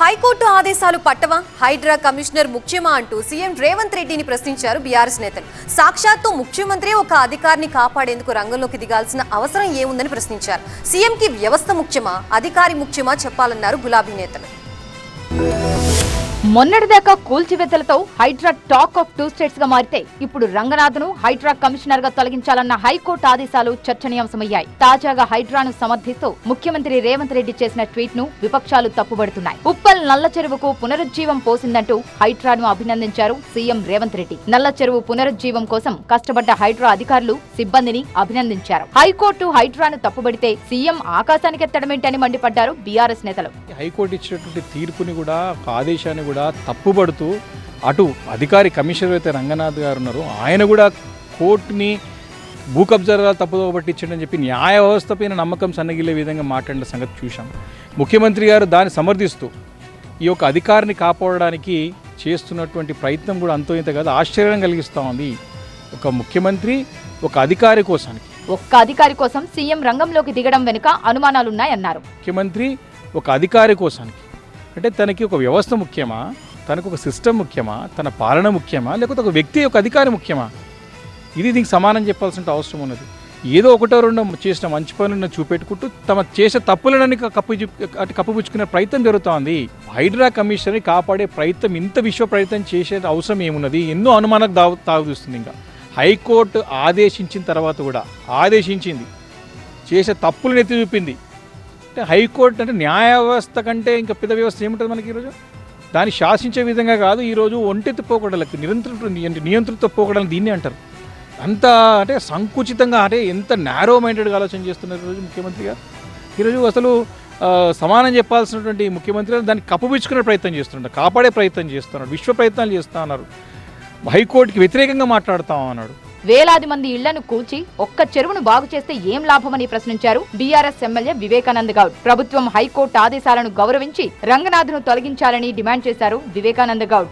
High court ఆదేశాలు పట్టవా? Hydraa commissioner ముఖ్యమా అంటూ సీఎం రేవంత్ రెడ్డిని ప్రశ్నించారు బీఆర్ఎస్ నేతలు. సాక్షాత్తు ముఖ్యమంత్రి ఒక అధికారిని కాపాడేందుకు రంగంలోకి దిగాల్సిన అవసరం ఏముందని ప్రశ్నించారు. సీఎంకి వ్యవస్థ ముఖ్యమా, అధికారి ముఖ్యమా చెప్పాలన్నారు గులాబీ నేతలు. మొన్నటిదాకా కూల్చివేతలతో Hydraa talk of two states గా మారితే ఇప్పుడు రంగనాథ్ను హైడ్రా కమిషనర్ గా తొలగించాలన్న హైకోర్టు ఆదేశాలు చర్చనీయాంశమయ్యాయి. తాజాగా హైడ్రాను సమర్థిస్తూ ముఖ్యమంత్రి రేవంత్ రెడ్డి చేసిన ట్వీట్ ను విపక్షాలు తప్పుబడుతున్నాయి. ఉప్పల్ నల్ల చెరువుకు పునరుజ్జీవం పోసిందంటూ హైడ్రాను అభినందించారు సీఎం రేవంత్ రెడ్డి. నల్ల చెరువు పునరుజ్జీవం కోసం కష్టపడ్డ హైడ్రా అధికారులు, సిబ్బందిని అభినందించారు. హైకోర్టు హైడ్రాను తప్పుబడితే సీఎం ఆకాశానికెత్తడమేంటని మండిపడ్డారు బీఆర్ఎస్ నేతలు. హైకోర్టు ఇచ్చినటువంటి తీర్పుని కూడా, ఆదేశాన్ని కూడా తప్పుబడుతూ అటు అధికారి కమిషనర్ అయితే రంగనాథ్ గారు ఉన్నారు, ఆయన కూడా కోర్టుని భూ కబ్జాలు తప్పుదో పట్టించడని చెప్పి న్యాయ వ్యవస్థ పైన నమ్మకం సన్నగిల్లే విధంగా మాట్లాడిన సంగతి చూశాం. ముఖ్యమంత్రి గారు దాన్ని సమర్థిస్తూ ఈ యొక్క అధికారిని కాపాడడానికి చేస్తున్నటువంటి ప్రయత్నం కూడా అంతో ఇంత కాదు, ఆశ్చర్యం కలిగిస్తూ ఉంది. ఒక ముఖ్యమంత్రి ఒక అధికారి కోసం సీఎం రంగంలోకి దిగడం వెనుక అనుమానాలున్నాయన్నారు. ముఖ్యమంత్రి ఒక అధికారి కోసానికి అంటే తనకి ఒక వ్యవస్థ ముఖ్యమా, తనకు ఒక సిస్టమ్ ముఖ్యమా, తన పాలన ముఖ్యమా, లేకపోతే ఒక వ్యక్తి ఒక అధికారి ముఖ్యమా? ఇది దీనికి సమానం చెప్పాల్సిన అవసరం ఉన్నది. ఏదో ఒకటో రెండో చేసిన మంచి పనులను చూపెట్టుకుంటూ తమ చేసే తప్పులని కప్పుపుచ్చుకునే ప్రయత్నం జరుగుతోంది. హైడ్రా కమిషనర్ని కాపాడే ప్రయత్నం, ఇంత విశ్వ ప్రయత్నం చేసే అవసరం ఏమున్నది? ఎన్నో అనుమానాలకు తాగుతుంది. ఇంకా హైకోర్టు ఆదేశించిన తర్వాత కూడా ఆదేశించింది, చేసే తప్పులను ఎత్తి చూపింది. అంటే హైకోర్టు అంటే న్యాయ వ్యవస్థ కంటే ఇంకా పెద్ద వ్యవస్థ ఏముంటుంది మనకి ఈరోజు? దాన్ని శాసించే విధంగా కాదు, ఈరోజు ఒంటెత్తి పోకడలకు నియంత్రిత పోకడాలు దీన్ని అంటారు. అంత అంటే సంకుచితంగా, అంటే ఎంత నారో మైండెడ్గా ఆలోచన చేస్తున్నారు ఈరోజు ముఖ్యమంత్రి గారు. ఈరోజు అసలు సమానం చెప్పాల్సినటువంటి ముఖ్యమంత్రి దాన్ని కప్పుపుచ్చుకునే ప్రయత్నం చేస్తున్నారు, కాపాడే ప్రయత్నం చేస్తున్నారు, విశ్వ ప్రయత్నాలు చేస్తూ ఉన్నారు, హైకోర్టుకి వ్యతిరేకంగా మాట్లాడుతూ ఉన్నాడు. వేలాది మంది ఇళ్లను కూల్చి ఒక్క చెరువును బాగు చేస్తే ఏం లాభమని ప్రశ్నించారు బీఆర్ఎస్ ఎమ్మెల్యే వివేకానంద గౌడ్. ప్రభుత్వం హైకోర్టు ఆదేశాలను గౌరవించి రంగనాథ్ను తొలగించాలని డిమాండ్ చేశారు వివేకానంద గౌడ్.